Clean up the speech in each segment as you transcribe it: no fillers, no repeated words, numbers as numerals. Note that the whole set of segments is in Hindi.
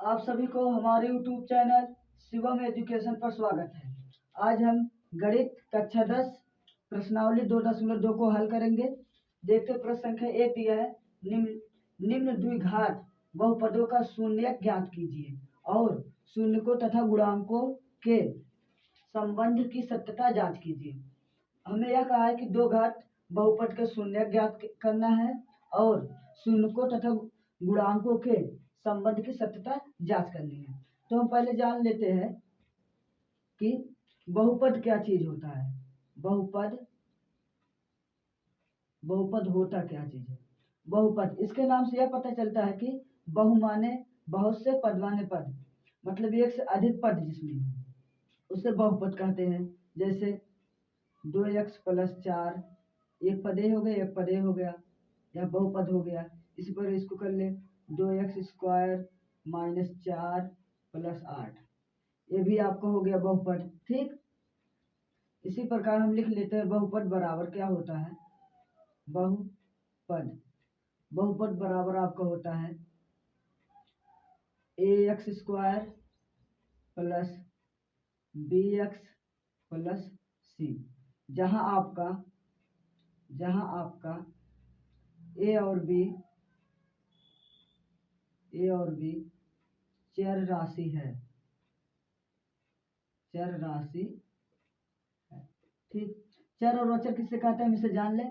आप सभी को हमारे YouTube चैनल शिवम एजुकेशन पर स्वागत है। आज हम गणित कक्षा 10 प्रश्नावली 2.2 को हल करेंगे। देखते प्रश्न संख्या 1 दिया है, निम्न द्विघात बहुपदों का शून्यक ज्ञात कीजिए और शून्यकों तथा गुणांकों के संबंध की सत्यता जांच कीजिए। हमें यह कहा है कि दो घात बहुपद के शून्यक ज्ञात करना है और शून्यकों तथा गुणांकों के संबंध की सत्यता जांच करनी है। तो हम पहले जान लेते हैं कि बहुपद क्या चीज होता है। बहुपद होता क्या चीज है। बहुपद, इसके नाम से यह पता चलता है कि बहु माने बहुत से, पद माने पद, मतलब एक से अधिक पद जिसमें है उसे बहुपद कहते हैं। जैसे 2x + 4, एक पदे हो गए, एक पदे हो गया, यह बहुपद हो गया। इसी पर इसको कर ले 2x² - 4 + 8, ये भी आपका हो गया बहुपद। ठीक, इसी प्रकार हम लिख लेते हैं बहुपद बराबर क्या होता है। बहुपद बराबर आपका होता है ax² + bx + c, जहां आपका a और b चर राशि है। ठीक, चर और अचर किससे कहते हैं हम इसे जान ले।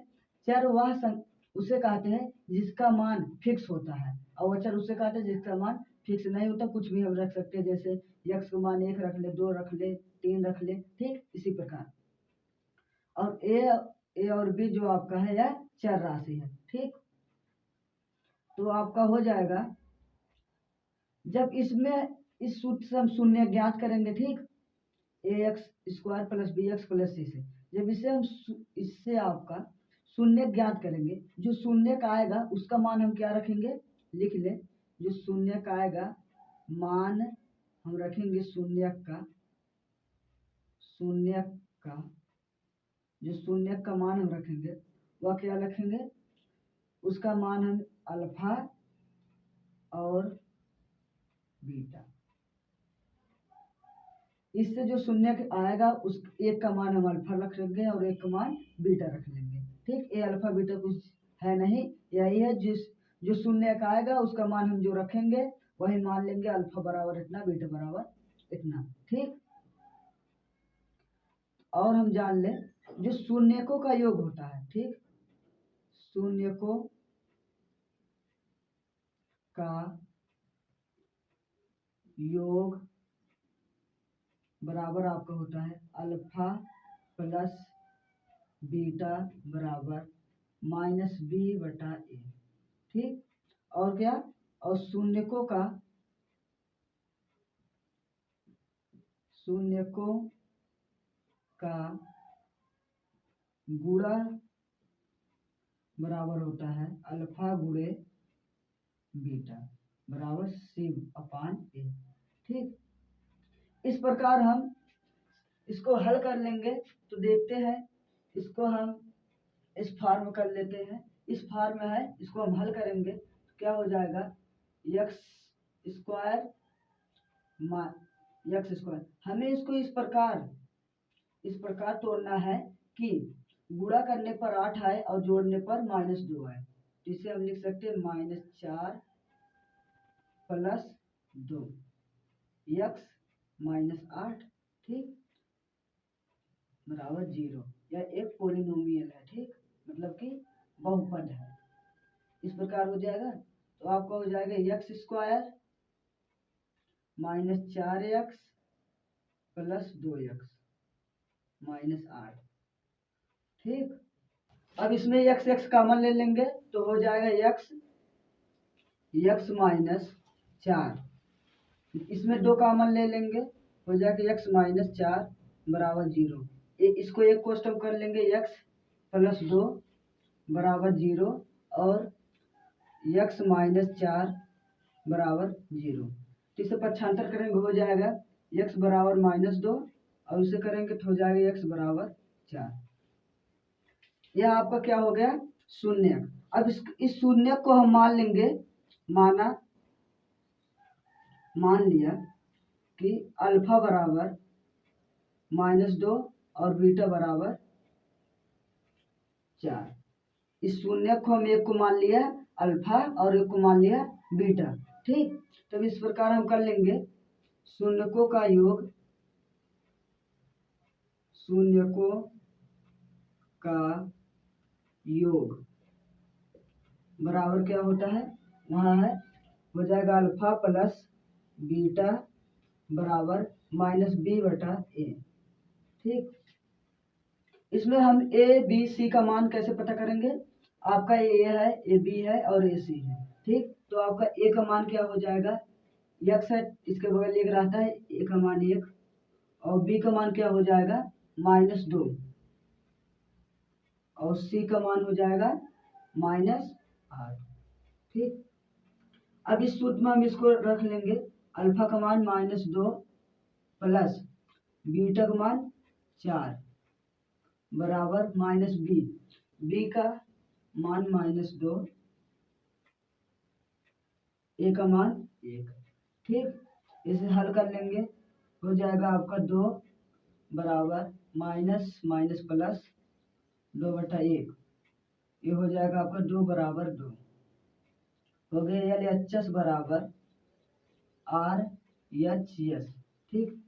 चर उसे कहते हैं जिसका मान फिक्स होता है और अचर उसे कहते हैं जिसका मान फिक्स नहीं होता, कुछ भी हम रख सकते हैं। जैसे x का मान 1 रख ले, 2 रख ले, 3 रख ले। ठीक, इसी प्रकार। और a और b जो आपका है यह चर राशि है। ठीक, तो आपका हो जाएगा, जब इसमें इस सूत्र से हम शून्य ज्ञात करेंगे। ठीक, ax² + bx + c से जब इससे आपका शून्य ज्ञात करेंगे, जो शून्य का आएगा उसका मान हम क्या रखेंगे, लिख ले। जो शून्य का आएगा मान हम रखेंगे शून्य का जो शून्य का मान हम रखेंगे वह क्या रखेंगे, उसका मान हम अल्फा और बीटा। इससे जो शून्य आएगा उस एक का मान हम अल्फा रख लेंगे और एक का मान बीटा रख लेंगे। ठीक, ये अल्फा बीटा कुछ है नहीं, यही है। जो शून्य का आएगा उसका मान हम जो रखेंगे वही मान लेंगे, अल्फा बराबर इतना, बीटा बराबर इतना। ठीक, और हम जान ले जो शून्यकों का योग होता है। ठीक, शून्यकों का योग बराबर आपका होता है अल्फा + बीटा बराबर -b/a। ठीक, और क्या, और शून्यकों का गुणा बराबर होता है अल्फा × बीटा बराबर c/a। ठीक, इस प्रकार हम इसको हल कर लेंगे। तो देखते हैं, इसको हम इस फॉर्म कर लेते हैं। इस फॉर्म में है, इसको हम हल करेंगे तो क्या हो जाएगा, x² हमें इसको इस प्रकार तोड़ना है कि गुणा करने पर 8 आए और जोड़ने पर -2 आए। तो इसे हम लिख सकते हैं -4 + 2 x - 8, ठीक, बराबर 0। यह एक पोलिनोमियल है। ठीक, मतलब कि बहुपद है। इस प्रकार हो जाएगा। तो आपका हो जाएगा x² - 4x + 2x - 8। ठीक, अब इसमें x कॉमन ले लेंगे तो हो जाएगा x - 4। इसमें 2 कॉमन ले लेंगे, हो जाएगा x - 4 बराबर 0। इसको एक को स्टॉप कर लेंगे, x + 2 बराबर 0 और x - 4 बराबर 0। तो इसे पक्षांतर करेंगे, हो जाएगा x बराबर -2 और उसे करेंगे तो हो जाएगा x बराबर 4। यह आपका क्या हो गया, शून्य। अब इस शून्य को हम मान लेंगे, माना मान लिया कि अल्फा बराबर -2 और बीटा बराबर 4। इस शून्य को हम एक को मान लिया अल्फा और एक को मान लिया बीटा। ठीक, तब इस प्रकार हम कर लेंगे शून्यकों का योग, शून्यकों का योग बराबर क्या होता है, वहाँ है हो जाएगा अल्फा प्लस बीटा बराबर -b/a। ठीक, इसमें हम ए बी सी का मान कैसे पता करेंगे, आपका ए है, ए बी है और ए सी है। ठीक, तो आपका ए का मान क्या हो जाएगा, x है, इसके बगल एक रहता है, ए का मान 1 और बी का मान क्या हो जाएगा -2 और सी का मान हो जाएगा -8। ठीक, अब इस सूत्र में हम इसको रख लेंगे, अल्फा का मान -2 प्लस बीटा का मान 4 बराबर -b, b का मान -2, a का मान 1। ठीक, इसे हल कर लेंगे, हो जाएगा आपका 2 बराबर माइनस माइनस प्लस 2/1, ये हो जाएगा आपका 2 बराबर 2 हो गया, LHS बराबर RHS। ठीक,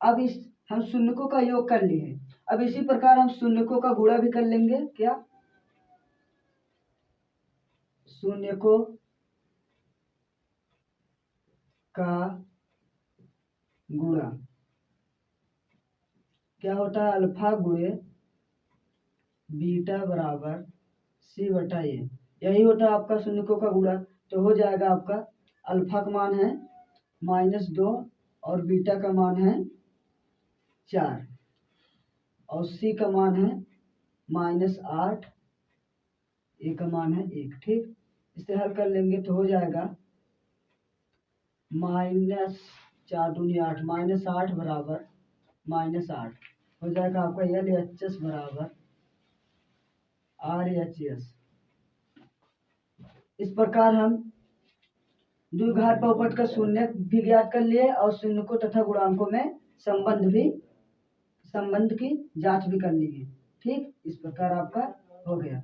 अब इस हम शून्यकों का योग कर लिए हैं, अब इसी प्रकार हम शून्यकों का गुणा भी कर लेंगे। क्या, शून्यकों का गुणा क्या होता है, अल्फा गुणे बीटा बराबर c/a, यही होता है आपका शून्यकों का गुणा। तो हो जाएगा आपका अल्फा का मान है -2 और बीटा का मान है 4 और सी का मान है -8, ए का मान है 1। ठीक, इसे हल कर लेंगे तो हो जाएगा -4 दूनी 8 -8 बराबर -8 हो जाएगा आपका LHS बराबर RHS। इस प्रकार हम द्विघात बहुपद का शून्य भी ज्ञात कर लिए और शून्यकों तथा गुणांकों में संबंध की जांच भी कर ली है। ठीक, इस प्रकार आपका हो गया।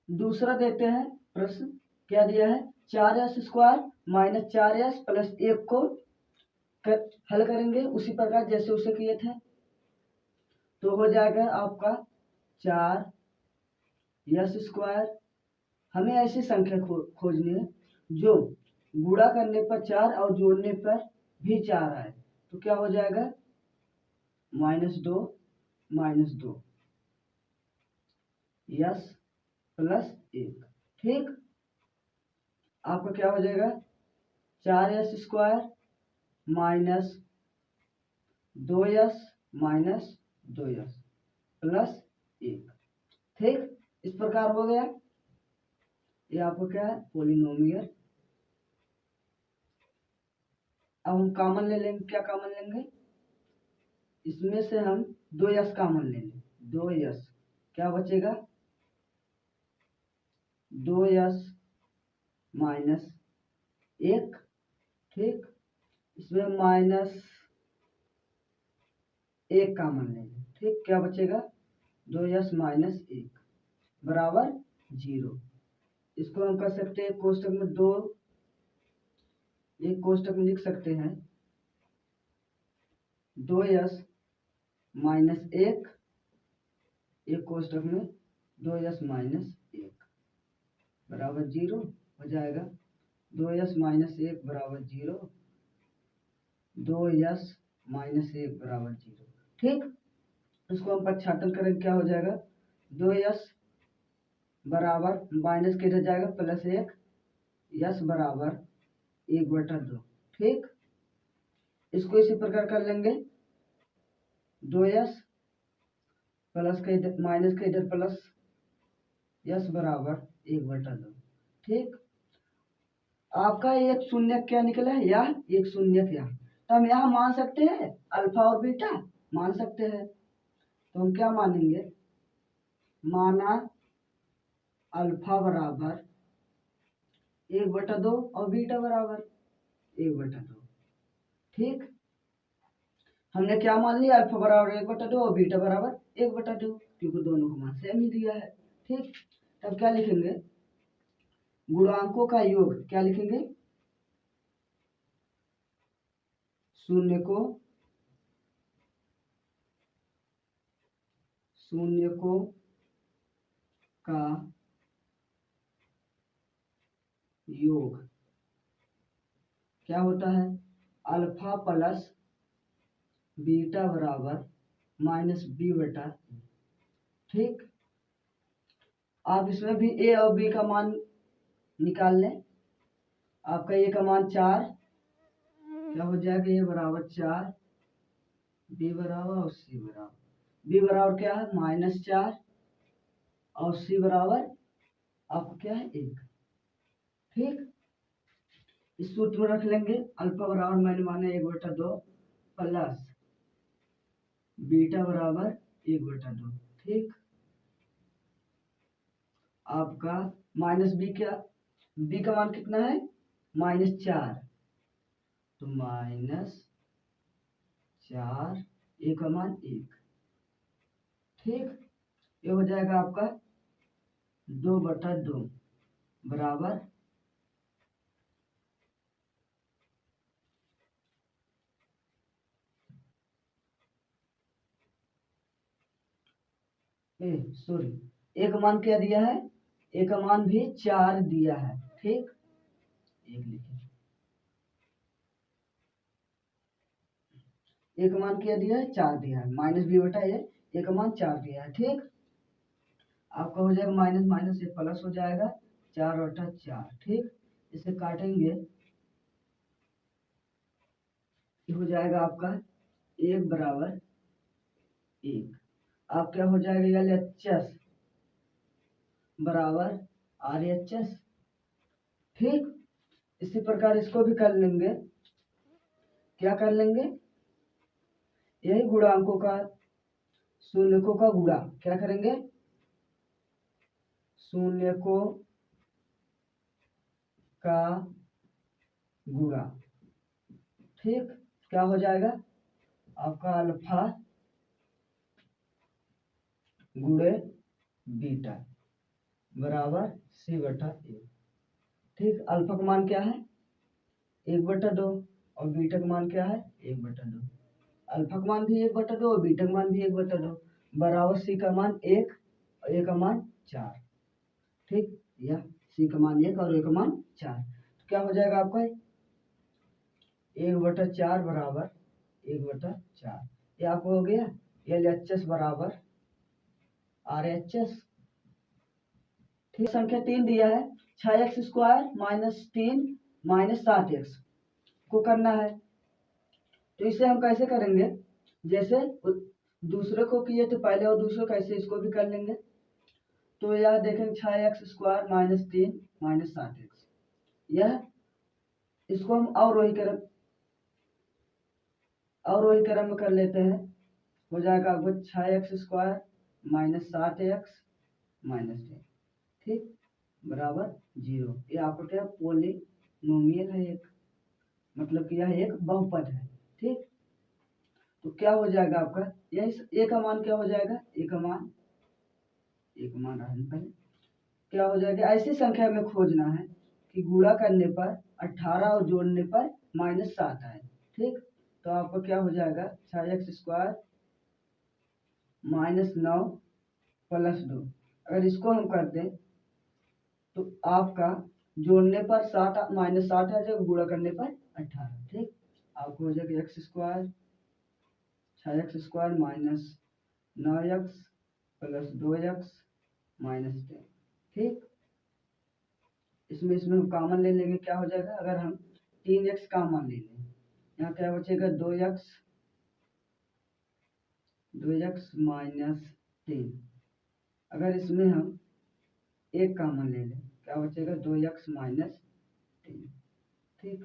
दूसरा देखते हैं प्रश्न, क्या दिया है, 4s² - 4s + 1 को हल करेंगे उसी प्रकार जैसे उसे किए थे। तो हो जाएगा आपका 4s², हमें ऐसी संख्या खोजनी है जो गुणा करने पर 4 और जोड़ने पर भी 4 आए। तो क्या हो जाएगा -2 -2 यस + 1। ठीक, आपका क्या हो जाएगा 4s² - 2s - 2s + 1। ठीक, इस प्रकार हो गया, ये आपको क्या है पोलिनोमियल। अब हम कॉमन ले लेंगे, क्या कॉमन लेंगे, इसमें से हम 2s कॉमन लेंगे, 2s क्या बचेगा 2s - 1। ठीक, इसमें -1 कॉमन लेंगे। ठीक, क्या बचेगा 2s - 1 बराबर 0। इसको हम कर सकते हैं कोष्टक में एक कोष्टक में लिख सकते हैं 2s - 1, एक कोष्टक में 2s - 1 बराबर 0 हो जाएगा। 2s - 1 बराबर 0, 2s - 1 बराबर 0। ठीक, इसको हम प्रक्षालन करें, क्या हो जाएगा 2s बराबर माइनस के इधर जाएगा +1, यस बराबर 1/2। ठीक, इसको इसी प्रकार कर लेंगे 2s प्लस के इधर माइनस के इधर प्लस, यस बराबर 1/2। ठीक, आपका एक शून्य क्या निकला है, या एक शून्य क्या, तो हम यहाँ मान सकते हैं अल्फा और बीटा मान सकते हैं। तो हम क्या मानेंगे, माना अल्फा बराबर 1/2 और बीटा बराबर 1/2। ठीक, हमने क्या मान लिया, अल्फा बराबर 1/2 और बीटा बराबर 1/2, क्योंकि दोनों को मान सेम ही दिया है। ठीक, तब क्या लिखेंगे, गुणांकों का योग क्या लिखेंगे, शून्य को का योग क्या होता है, अल्फा प्लस बीटा बराबर -b/। ठीक, आप इसमें भी a और b का मान निकाल लें। आपका a का मान 4 क्या हो जाएगा, a बराबर 4, b बराबर और c बराबर, b बराबर क्या है -4 और c बराबर आपको क्या है 1। ठीक, इस सूत्र में रख लेंगे, अल्फा बराबर मैंने माना 1/2 प्लस बीटा बराबर 1/2। ठीक, आपका माइनस बी, क्या बी का मान कितना है -4, तो -4 ए का मान 1। ठीक, ये हो जाएगा आपका 2/2 बराबर सॉरी, ए का मान क्या दिया है, ए का मान भी 4 दिया है। ठीक, एक लिखिए, ए का मान क्या दिया है 4 दिया है, -b/a, ए का मान 4 दिया है। ठीक, आपका हो जाएगा माइनस माइनस से प्लस हो जाएगा 4/4। ठीक, इसे काटेंगे, ये हो जाएगा आपका 1 बराबर 1। आप क्या हो जाएगा, LHS बराबर RHS। ठीक, इसी प्रकार इसको भी कर लेंगे, क्या कर लेंगे, यही गुणांकों का शून्यकों का गुणा क्या करेंगे, शून्यकों का गुणा। ठीक, क्या हो जाएगा आपका अल्फा गुणे बीटा बराबर c/a। ठीक, अल्फा का मान क्या है 1/2 और बीटा का मान क्या है 1/2। अल्फा का मान भी 1/2 और बीटा का मान भी 1/2 बराबर c का मान 1 और a का मान 4। ठीक, या c का मान 1 और a का मान 4, तो क्या हो जाएगा आपका 1/4 बराबर 1/4। ये आपको हो गया LHS बराबर RHS। ठीक, संख्या 3 दिया है, 6x² -3 -7x को करना है, तो इसे हम कैसे करेंगे, जैसे दूसरे को किए थे पहले और दूसरे कैसे इसको भी कर लेंगे। तो यह देखें 6x² -3 -7x, यह इसको हम अवरोही क्रम में कर लेते हैं। हो जाएगा आपको 6x² -7x -10। ठीक, बराबर 0। ये आपको क्या पोलिनोमियल है एक, मतलब कि यह एक बहुपद है। ठीक, तो क्या हो जाएगा आपका, यही ए का मान क्या हो जाएगा, ए का मान रहने पर क्या हो जाएगा, ऐसी संख्या में खोजना है कि गुणा करने पर 18 और जोड़ने पर -7 आए। ठीक, तो आपको क्या हो जाएगा 6x² -9 + 2, अगर इसको हम कर दें तो आपका जोड़ने पर 7 -7 आ जाएगा, गुणा करने पर 18। ठीक, आपको हो जाएगा x² 6x² -9x + 2x -10। ठीक, इसमें हम कॉमन ले लेंगे, क्या हो जाएगा, अगर हम 3x कॉमन ले लें, यहाँ क्या बचेगा 2x -3। अगर इसमें हम 1 कॉमन ले लें, क्या बचेगा 2x -3। ठीक,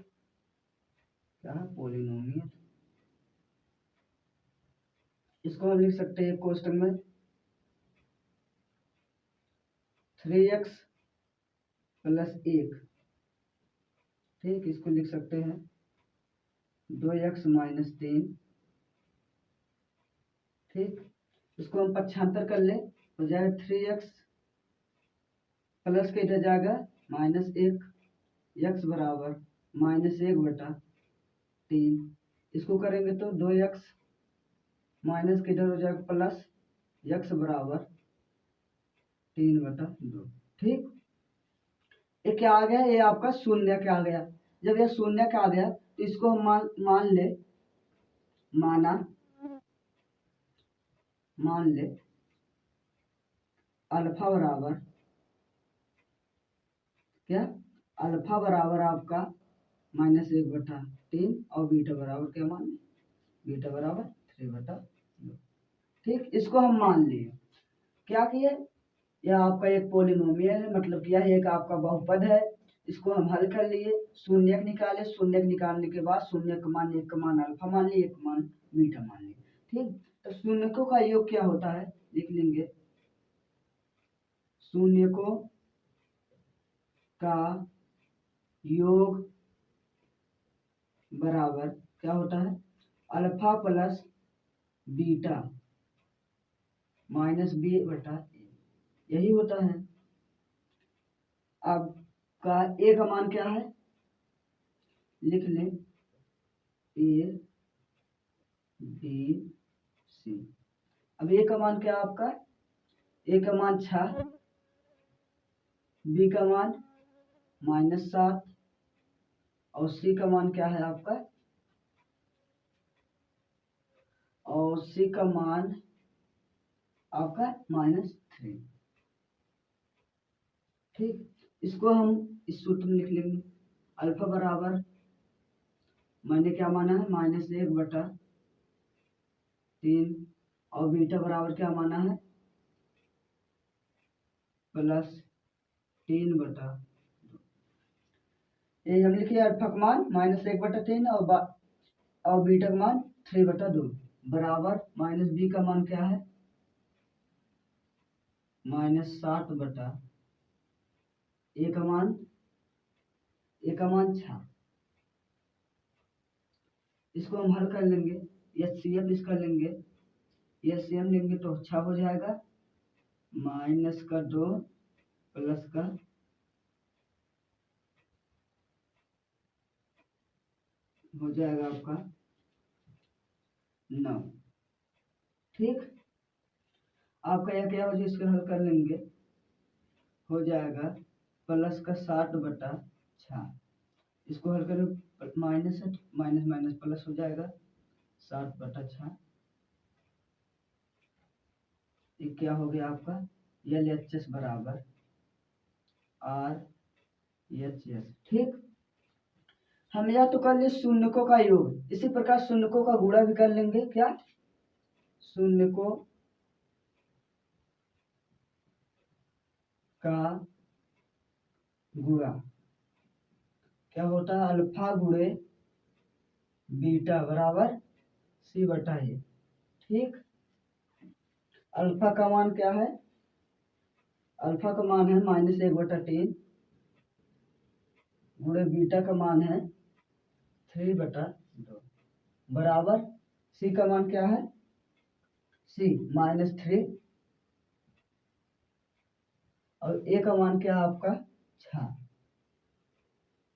क्या है पोलिनोमियल। इसको हम लिख सकते हैं क्वेश्चन में 3x + 1 ठीक, इसको लिख सकते हैं 2x माइनस 3। ठीक, इसको हम पक्षांतर कर ले हो जाएगा 3x प्लस के इधर जाएगा -1, x बराबर -1/3। इसको करेंगे तो 2x माइनस के इधर हो जाएगा प्लस x बराबर 3/2। ठीक, ये क्या आ गया, ये आपका शून्य क्या आ गया। जब यह शून्य क्या आ गया तो इसको हम मान ले अल्फा बराबर क्या, अल्फा बराबर आपका -1/3 और बीटा बराबर क्या मान, बीटा बराबर 3/2। ठीक, इसको हम मान लिए। क्या किए, यह आपका एक पोलिनोमियल है, मतलब यह एक आपका बहुपद है। इसको हम हल कर लिए, शून्य निकाले, शून्य निकालने के बाद शून्य का मान, एक का मान अल्फा मान लिए, एक मान बीटा मान लिए। ठीक, तो शून्यकों का योग क्या होता है, लिख लेंगे शून्यकों का योग बराबर क्या होता है, alpha plus beta minus b/a, यही होता है। अब का ए का मान क्या है, लिख लें a b c। अब ए का मान क्या है आपका, ए का मान 6, बी का मान -7 और सी का मान क्या है आपका, और सी का मान आपका -3। ठीक, इसको हम इस सूत्र में लिख लेंगे, अल्फा बराबर मैंने क्या माना है -1/3 और बीटा बराबर क्या माना है +3/2। ये हम लिखिए अल्फा का मान -1/3 और बीटा का मान 3/2 बराबर -b का मान क्या है -7/, ए का मान 6। इसको हम हल कर लेंगे, एचसीएफ इसका लेंगे, एचसीएफ लेंगे तो 6 हो जाएगा, -2 प्लस का हो जाएगा आपका 9। ठीक, आपका यह क्या हो जाए, इसको हल कर लेंगे, हो जाएगा प्लस का 60/6। इसको हल करें माइनस माइनस माइनस प्लस हो जाएगा 60/6। ये क्या हो गया आपका, LHS बराबर RHS। ठीक, हम या तो कर ले शून्यकों का योग, इसी प्रकार शून्यकों का गुणा भी कर लेंगे। क्या, शून्यकों का गुणा क्या होता है, अल्फा गुणे बीटा बराबर c/a। ठीक, अल्फा का मान क्या है, अल्फा का मान है -1/3 गुणे बीटा का मान है 3/2 बराबर c का मान क्या है, c -3 और a का मान क्या है आपका 6।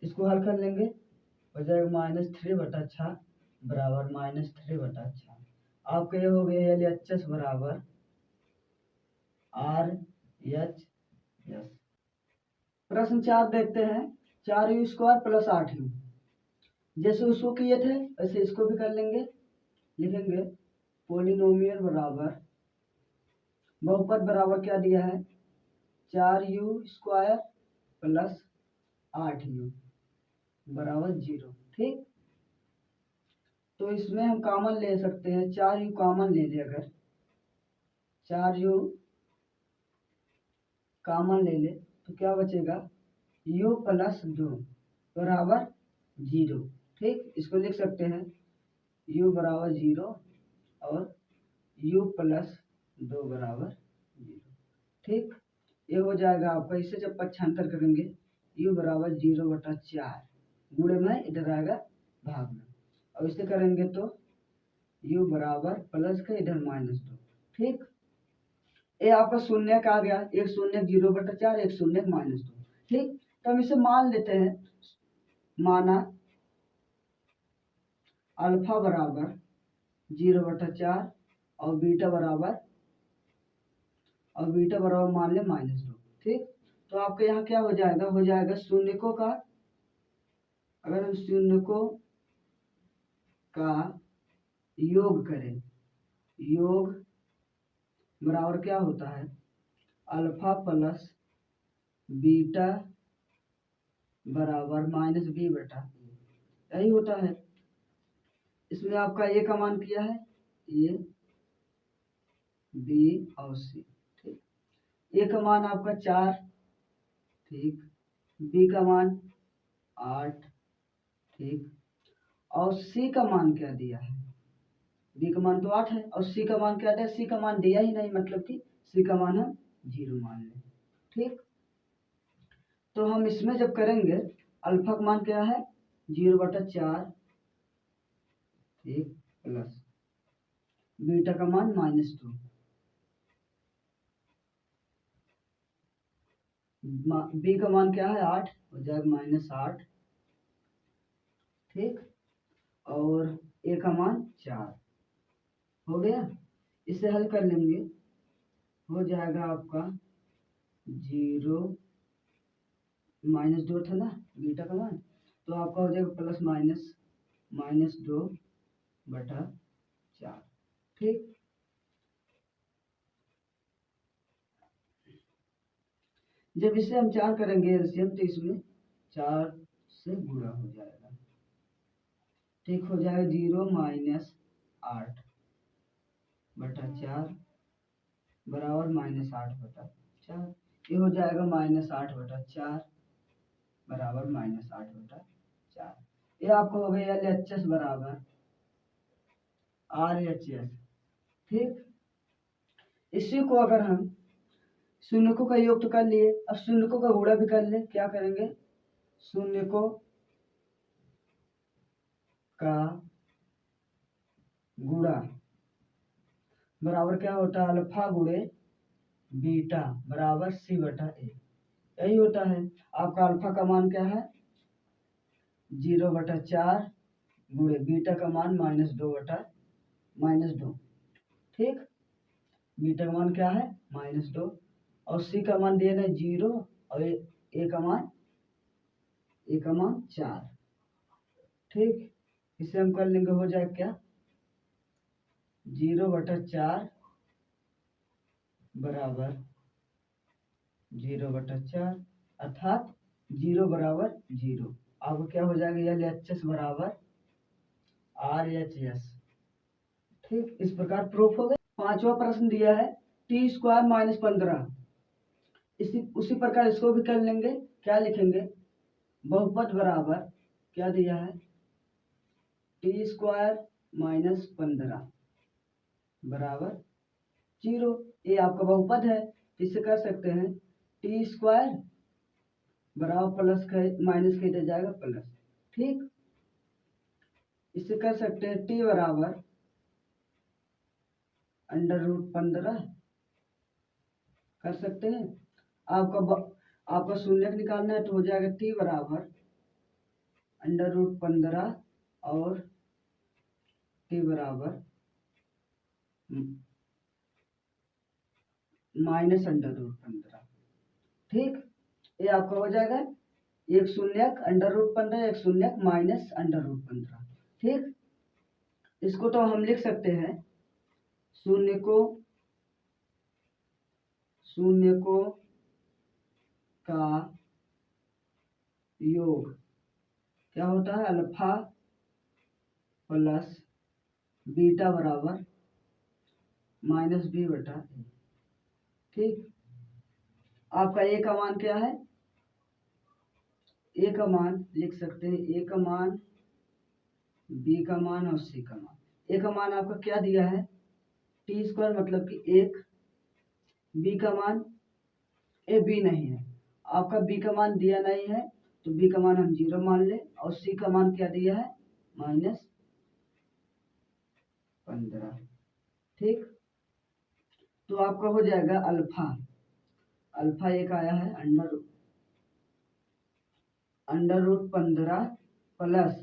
इसको हल कर लेंगे, हो जाएगा -3/6 बराबर -3/6। आपका ये हो गया LHS बराबर RHS। प्रश्न 4 देखते हैं, 4u² + 8u। जैसे उसको किए थे वैसे इसको भी कर लेंगे, लिखेंगे पोलिनोमियल बराबर बहुपद बराबर क्या दिया है 4u² + 8u बराबर 0। ठीक, तो इसमें हम कॉमन ले सकते हैं, 4u कॉमन ले ले, अगर 4u कॉमन ले ले तो क्या बचेगा u + 2 बराबर 0। ठीक, इसको लिख सकते हैं u बराबर 0 और u + 2 बराबर 0। ठीक, ये हो जाएगा आपका। इसे जब पक्षांतर करेंगे u बराबर 0/4 गुणे में इधर आएगा भाग में। अब इसे करेंगे तो u बराबर प्लस का इधर -2। ठीक, ये आपका शून्य का आ गया, एक शून्य 0/4, एक शून्य -2। ठीक, तो हम इसे मान लेते हैं, माना अल्फा बराबर 0/4 और बीटा बराबर मान ले -2। ठीक, तो आपके यहाँ क्या हो जाएगा शून्यकों का, अगर हम शून्यकों का योग करें, योग बराबर क्या होता है, अल्फा प्लस बीटा बराबर -b/, यही होता है। इसमें आपका ए का मान किया है, ए बी और सी। ठीक, ए का मान आपका 4, ठीक, बी का मान 8, ठीक, और सी का मान क्या दिया है, बी का मान तो 8 है और सी का मान क्या है, सी का मान दिया ही नहीं, मतलब कि सी का मान हम 0 मान लें। ठीक, तो हम इसमें जब करेंगे अल्फा का मान क्या है 0/4, ठीक, प्लस बीटा का मान -2, बी का मान क्या है 8, हो जाएगा -8, ठीक, और ए का मान 4 हो गया। इसे हल कर लेंगे, हो जाएगा आपका 0 -2 था ना बीटा का मान, तो आपका हो जाएगा प्लस -2/4। ठीक, जब इसे हम 4 करेंगे एलसीएम तो इसमें 4 से गुणा हो जाएगा। ठीक, हो जाएगा 0 -8/4 बराबर -8/4। ये हो जाएगा -8/4 बराबर -8/4। ये आपको हो गया LHS बराबर RHS। ठीक, इसी को अगर हम शून्यकों का योग तो कर लिए, अब शून्यकों का गुणा भी कर ले, क्या करेंगे, शून्यकों का गुणा बराबर क्या होता है, अल्फा गुणे बीटा बराबर C/A, यही होता है। आपका अल्फा का मान क्या है 0/4 गुणे बीटा का मान -2। ठीक, बीटा का मान क्या है -2 और सी का मान दिया ना 0 और ए का मान 4। ठीक, इसे हम कर लेंगे, हो जाए क्या 0/4 बराबर 0/4 अर्थात 0 बराबर 0। आपको क्या हो जाएगा LHS बराबर RHS। ठीक, इस प्रकार प्रूफ हो गया। पांचवा प्रश्न दिया है t² -15, उसी प्रकार इसको भी कर लेंगे। क्या लिखेंगे, बहुपद बराबर क्या दिया है t² -15 बराबर 0। ये आपका बहुपद है, इसे कर सकते हैं t² बराबर प्लस का माइनस का इधर जाएगा प्लस। ठीक, इसे कर सकते हैं t बराबर √15 कर सकते हैं। आपका शून्य निकालना है तो हो जाएगा t बराबर √15 और t बराबर -√15। ठीक, ये आपका हो जाएगा एक शून्य √15, एक शून्य -√15। ठीक, इसको तो हम लिख सकते हैं शून्य को का योग क्या होता है अल्फा प्लस बीटा बराबर -b/a। ठीक, आपका ए का मान क्या है, ए का मान लिख सकते हैं, ए का मान, बी का मान और सी का मान। ए का मान आपका क्या दिया है t² मतलब कि 1, बी का मान, ए बी नहीं है, आपका बी का मान दिया नहीं है तो बी का मान हम 0 मान ले और सी का मान क्या दिया है -15। ठीक, तो आपका हो जाएगा अल्फा। अल्फा एक आया है अंडर रूट 15 प्लस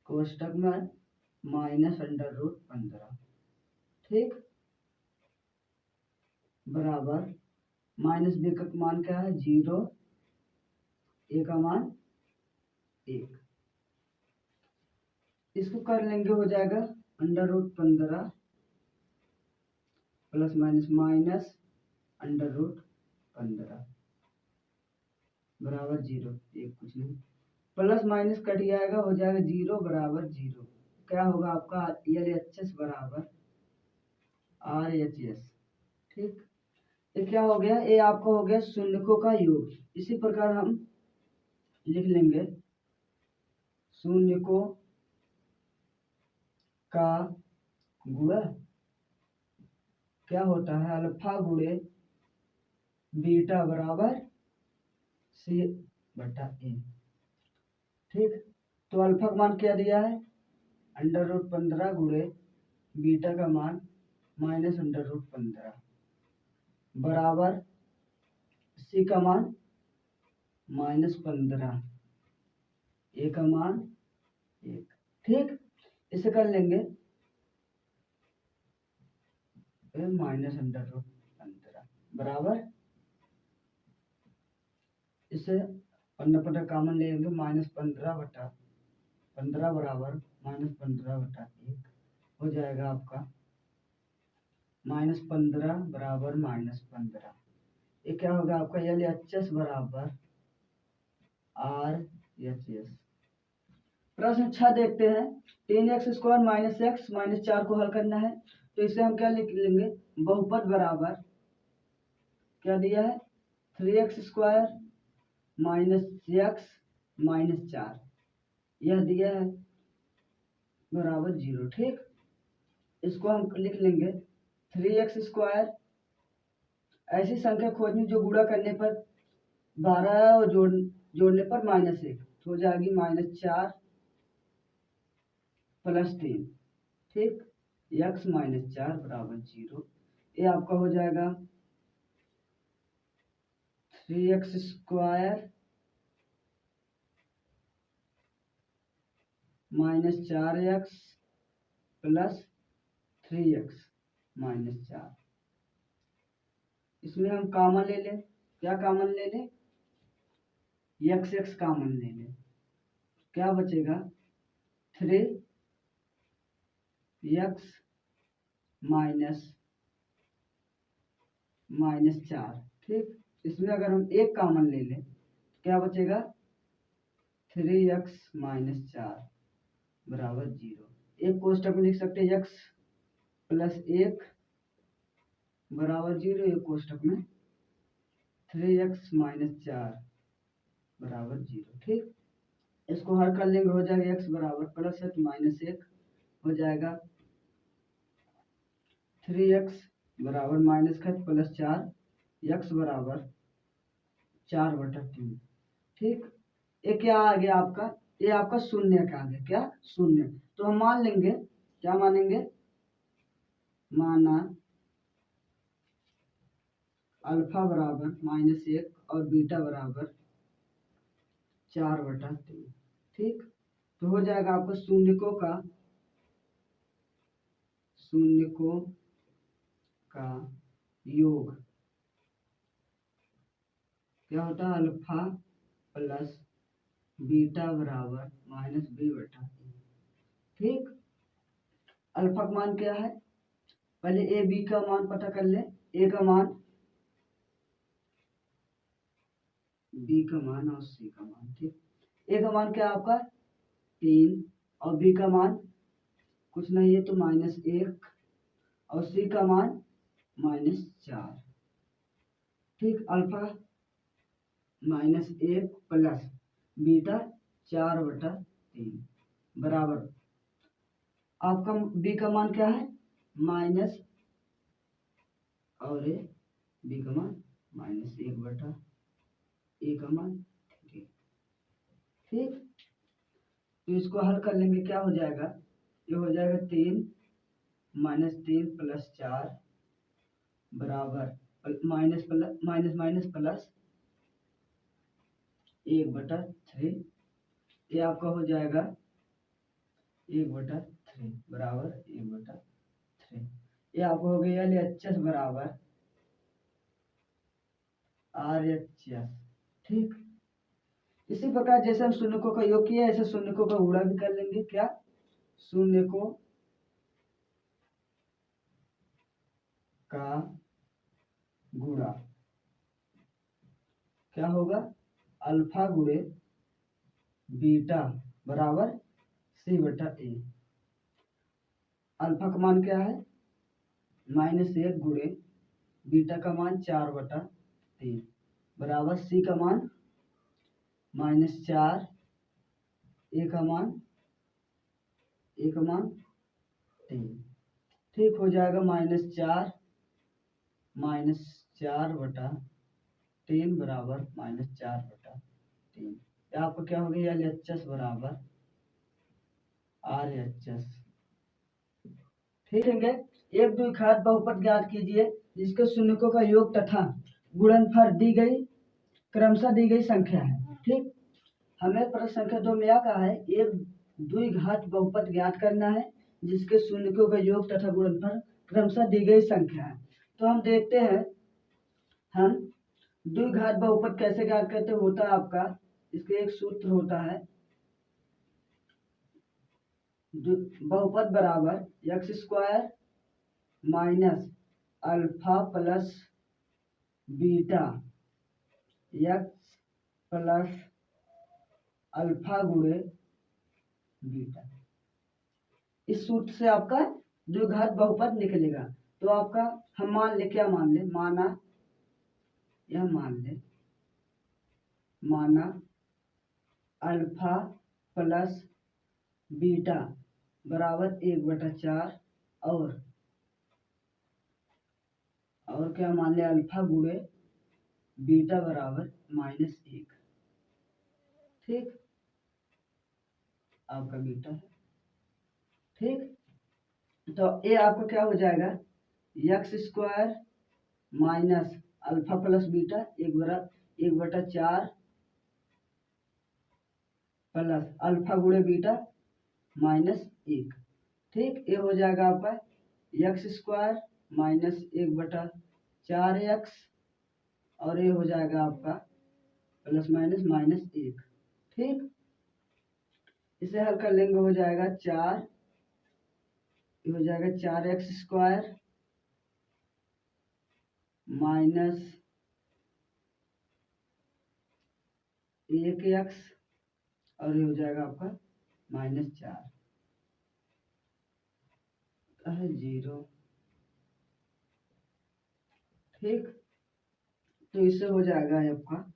कोष्टक में माइनस अंडर रूट 15। ठीक, बराबर माइनस बी का मान क्या है 0, ए का मान 1। इसको कर लेंगे, हो जाएगा under root 15 plus minus minus under root 15 बराबर 0, एक कुछ नहीं, प्लस माइनस कट जाएगा, हो जाएगा 0 बराबर 0। क्या होगा आपका LHS बराबर RHS। ठीक, ये क्या हो गया, ये आपका हो गया शून्यकों का योग। इसी प्रकार हम लिख लेंगे शून्यकों का गुणा क्या होता है अल्फा गुणे बीटा बराबर सी बटा ए। ठीक, तो अल्फा का मान क्या दिया है अंडर रूट 15 गुणे बीटा का मान माइनस अंडर रूट 15 बराबर सी का मान -15, ए का मान 1। ठीक, इसे कर लेंगे माइनस अंडर रूट 15 बराबर, इसे 15 कॉमन ले लेंगे, -15/15 बराबर -15/1 हो जाएगा आपका -15 बराबर -15। ये क्या होगा आपका LHS बराबर RHS। प्रश्न 6 देखते हैं। 3x² - x -4 को हल करना है, तो इसे हम क्या लिख लेंगे बहुपद बराबर क्या दिया है 3x² - x -4 यह दिया है बराबर 0। ठीक, इसको हम लिख लेंगे 3x²। ऐसी संख्या खोजनी जो गुणा करने पर 12 है और जोड़ने पर -1, तो हो जाएगी -4 + 3। ठीक, x -4 बराबर 0। ये आपका हो जाएगा 3x² - 4x + 3x -4। इसमें हम कॉमन ले लें, क्या कॉमन ले लें x कॉमन ले लें, क्या बचेगा 3x -4। ठीक, इसमें अगर हम एक कॉमन ले लें क्या बचेगा 3x -4 बराबर 0। एक कोष्टक में लिख सकते हैं x + 1 बराबर 0, एक कोष्टक में 3x -4 बराबर 0। ठीक, इसको हल कर लेंगे, हो जाएगा x बराबर प्लस है तो -1 हो जाएगा 3x बराबर -4 x बराबर 4/3। ठीक, ये क्या आ गया आपका, ये आपका शून्य का आ गया, क्या शून्य। तो हम मान लेंगे, क्या मानेंगे, माना अल्फा बराबर -1 और बीटा बराबर 4/3। ठीक, तो हो जाएगा आपको शून्यकों का योग क्या होता है अल्फा प्लस बीटा बराबर -b/3। ठीक, अल्फा का मान क्या है, पहले ए बी का मान पता कर ले। ए का मान, बी का मान और सी का मान। ठीक, ए का मान क्या है आपका 3 और बी का मान कुछ नहीं है तो -1 और सी का मान -4। ठीक, अल्फा -1 प्लस बीटा 4/3 बराबर आपका बी का मान क्या है माइनस और बी का मान -1/, ए का मान ठीक, तो इसको हल कर लेंगे, क्या हो जाएगा, ये हो जाएगा 3 माइनस 3 प्लस 4 बराबर minus plus minus minus plus 1/3। ये आपका हो जाएगा 1/3 बराबर 1/3। ये आपको हो गया LHS बराबर RHS। ठीक, इसी प्रकार जैसे हम शून्यकों का योग किया ऐसे शून्यकों का गुणा भी कर लेंगे। क्या, शून्यकों का गुणा क्या होगा, अल्फा गुणे बीटा बराबर C/A। अल्फा का मान क्या है, -1 गुणे बीटा का मान 4/3 बराबर C का मान -4, A का मान 3। ठीक, हो जाएगा -4 -4/3 बराबर -4/3। आपको क्या हो गया, LHS बराबर RHS। ठीक है, एक द्विघात बहुपद ज्ञात कीजिए जिसके शून्यकों का योग तथा गुणनफल दी गई क्रमशः दी गई संख्या है। ठीक, हमें प्रश्न संख्या 2 में क्या कहा है, एक द्विघात बहुपद ज्ञात करना है जिसके शून्यकों का योग तथा गुणनफल क्रमशः दी गई संख्या है। तो हम देखते हैं, हम द्विघात बहुपद कैसे ज्ञात करते होता है आपका, इसके एक सूत्र होता है, बहुपद बराबर x² minus alpha plus beta x plus alpha गुणे बीटा। इस सूत्र से आपका द्विघात बहुपद निकलेगा। तो आपका हम मान ले, क्या मान ले, माना अल्फा प्लस बीटा बराबर 1/4 और क्या मान ले, अल्फा गुणे बीटा बराबर -1। ठीक, आपका बीटा है। ठीक, तो ये आपको क्या हो जाएगा, x² minus alpha plus beta 1/4 plus alpha गुणे बीटा -1। ठीक, ये हो जाएगा आपका x² माइनस 1/4x और ये हो जाएगा आपका प्लस माइनस -1। ठीक, इसे हल कर लेंगे, हो जाएगा 4, ये हो जाएगा 4x² माइनस 1x और ये हो जाएगा आपका -4 है 0। ठीक, तो इससे हो जाएगा आपका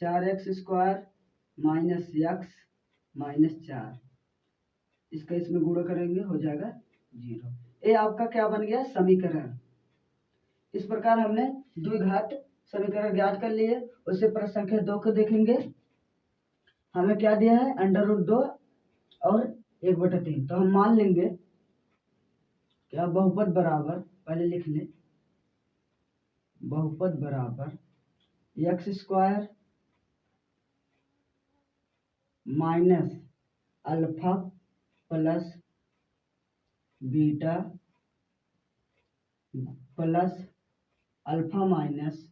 4x² माइनस x -4, इसका इसमें गुणा करेंगे, हो जाएगा 0। ये आपका क्या बन गया, समीकरण। इस प्रकार हमने द्विघात समीकरण ज्ञात कर लिए। उससे प्रश्न संख्या 2 को देखेंगे। हमें क्या दिया है, √2 और 1/3। तो हम मान लेंगे क्या, बहुपद बराबर, पहले लिख ले, बहुपद बराबर x² minus alpha plus beta plus alpha minus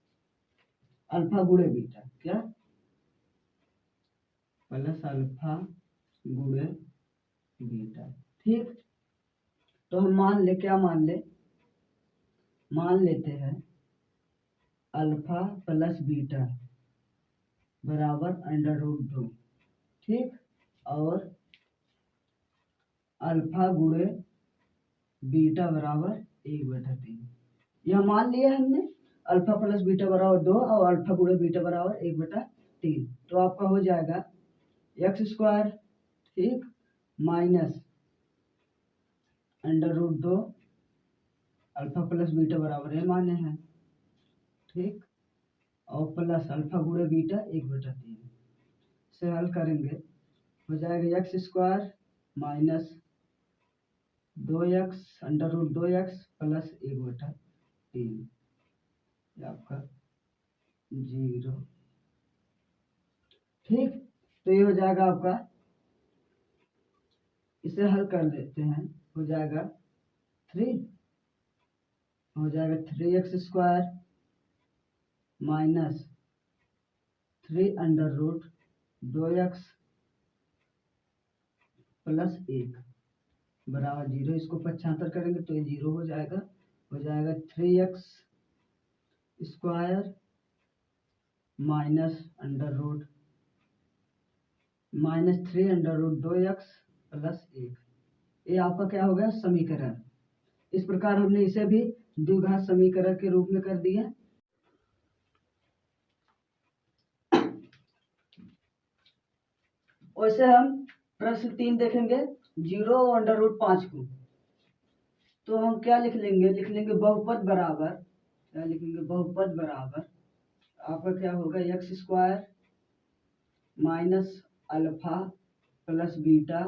alpha गुणे बीटा, क्या, प्लस अल्फा गुणे बीटा। ठीक, तो हम मान ले, क्या मान लेते हैं अल्फा प्लस बीटा बराबर √2। ठीक, और अल्फा गुणे बीटा बराबर 1/3। यह मान लिया हमने, अल्फा प्लस बीटा बराबर 2 और अल्फा गुणे बीटा बराबर 1/3। तो आपका हो जाएगा x², ठीक, माइनस √2 अल्फा प्लस बीटा बराबर ये माने हैं। ठीक, और प्लस अल्फा गुणे बीटा 1/3। इसे हल करेंगे हो जाएगा x square minus 2x under root 2x plus 1/3 आपका 0। ठीक, तो ये हो जाएगा आपका, इसे हल कर लेते हैं, हो जाएगा 3x square minus 3 under root 2x plus 1 बराबर 0। इसको 75 करेंगे तो ये 0 हो जाएगा 3x square minus 3 under root 2x plus 1। ये आपका क्या हो गया, समीकरण। इस प्रकार हमने इसे भी द्विघात समीकरण के रूप में कर दिया। वैसे हम प्रश्न 3 देखेंगे 0 अंडर रूट 5 को, तो हम क्या लिख लेंगे बहुपद बराबर, क्या लिखेंगे, बहुपद बराबर आपका क्या होगा x square minus alpha plus beta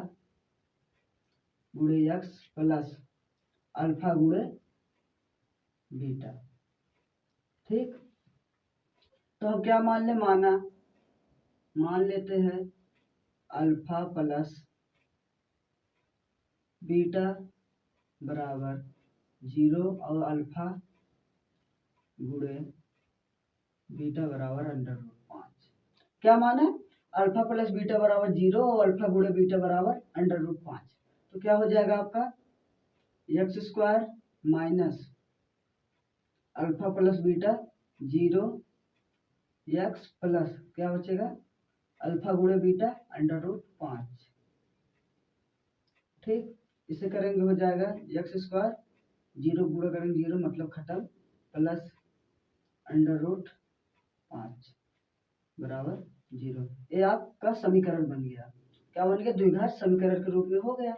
गुणे एक्स प्लस अल्फा गुणे बीटा। ठीक, तो हम क्या मान लेते हैं अल्फा प्लस बीटा बराबर 0 और अल्फा गुणे बीटा बराबर अंडर रूट 5। क्या माना, अल्फा प्लस बीटा बराबर 0 और अल्फा गुणे बीटा बराबर अंडर रूट 5। तो क्या हो जाएगा आपका x square minus alpha plus beta 0 x plus क्या बचेगा अल्फा गुणे बीटा अंडर रूट 5। ठीक, इसे करेंगे हो जाएगा एक्स स्क्वायर 0 गुणा करेंगे 0 मतलब खत्म प्लस अंडर रूट 5 बराबर 0। ये आपका समीकरण बन गया। क्या बन गया, द्विघात समीकरण के रूप में हो गया।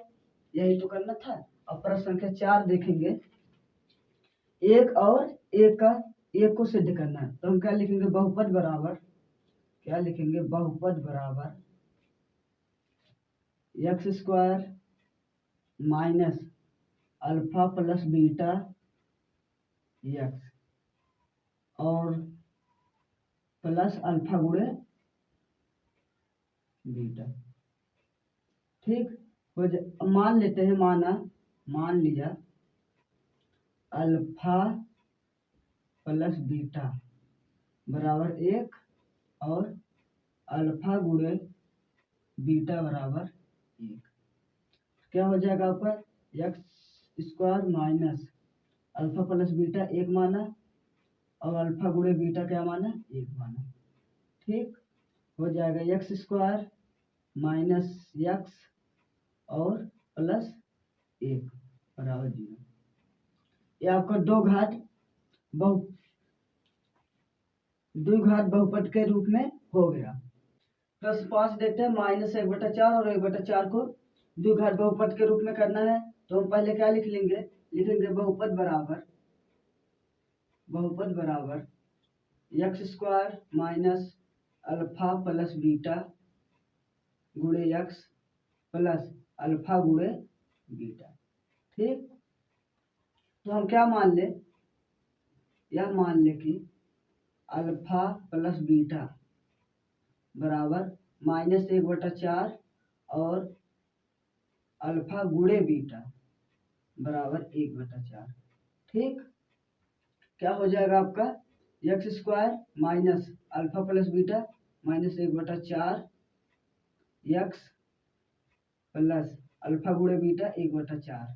यही तो करना था। अब प्रश्न संख्या 4 देखेंगे, एक और एक को सिद्ध करना है, तो हम क्या लिखेंगे, बहुपद बराबर, क्या लिखेंगे, बहुपद बराबर x square minus alpha plus beta x और प्लस अल्फा गुणे बीटा। ठीक, मान लेते हैं, मान लिया अल्फा प्लस बीटा बराबर 1 और अल्फा गुणे बीटा बराबर 1। क्या हो जाएगा आपका x square minus alpha plus beta 1 माना और अल्फा गुणे बीटा क्या माना, 1 माना। ठीक, हो जाएगा एक्स स्क्वायर माइनस एक्स और प्लस 1 बराबर 0। ये आपका द्विघात बहुपद के रूप में हो गया। प्रश्न 5 देखते हैं, माइनस 1/4 और 1/4 को द्विघात बहुपद के रूप में करना है, तो हम पहले क्या लिखेंगे बहुपद बराबर x square minus alpha plus beta गुणे एक्स प्लस अल्फा गुणे बीटा। ठीक, तो हम क्या मान ले, यह मान ले कि अल्फा प्लस बीटा बराबर -1/4 और अल्फा गुणे बीटा बराबर 1/4। ठीक, क्या हो जाएगा आपका x square minus alpha plus beta -1/4 x plus alpha गुणे बीटा 1/4।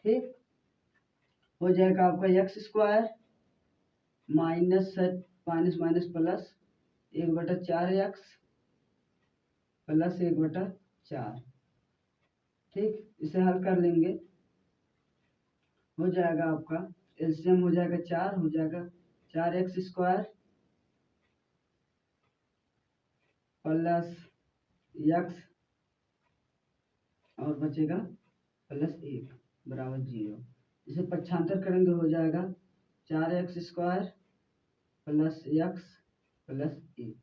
ठीक, हो जाएगा आपका x square minus minus plus 1/4 x plus 1/4। ठीक, इसे हल कर लेंगे, हो जाएगा आपका एलसीएम हो जाएगा 4, हो जाएगा 4x स्क्वायर प्लस एक्स और बचेगा प्लस 1 बराबर 0। इसे 75 करेंगे हो जाएगा 4x square plus x plus 1।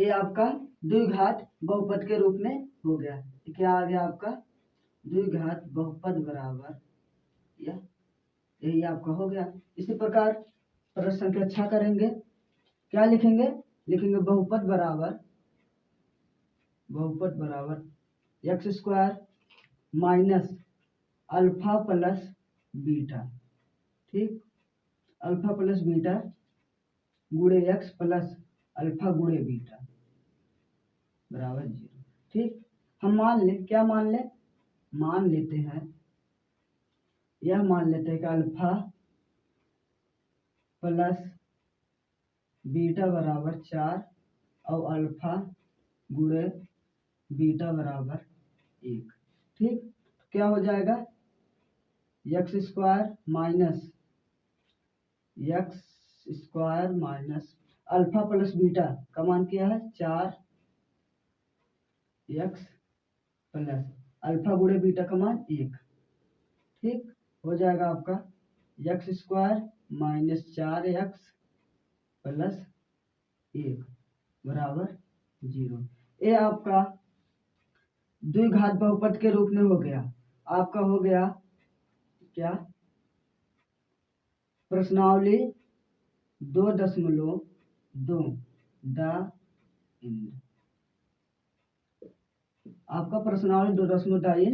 ए आपका द्विघात बहुपद के रूप में हो गया। क्या आ गया आपका द्विघात बहुपद बराबर यही आपका हो गया। इसी प्रकार प्रश्न संख्या 6 करेंगे। क्या लिखेंगे? लिखेंगे बहुपद बराबर x square minus alpha plus beta. ठीक, अल्फा प्लस बीटा गुणे एक्स प्लस अल्फा गुणे बीटा बराबर 0। ठीक, हम मान लें, क्या मान लें? मान लेते हैं, यह मान लेते हैं कि अल्फा प्लस बीटा बराबर 4 और अल्फा गुणे बीटा बराबर 1। ठीक, क्या हो जाएगा? X square minus alpha plus beta का मान क्या है? 4 एक्स प्लस अल्फा गुणे बीटा का मान 1। ठीक, हो जाएगा आपका x square minus 4 x plus 1 बराबर 0। ये आपका द्विघात बहुपद के रूप में हो गया। आपका हो गया क्या? प्रश्नावली 2.2 द इंड। आपका प्रश्नावली 2.2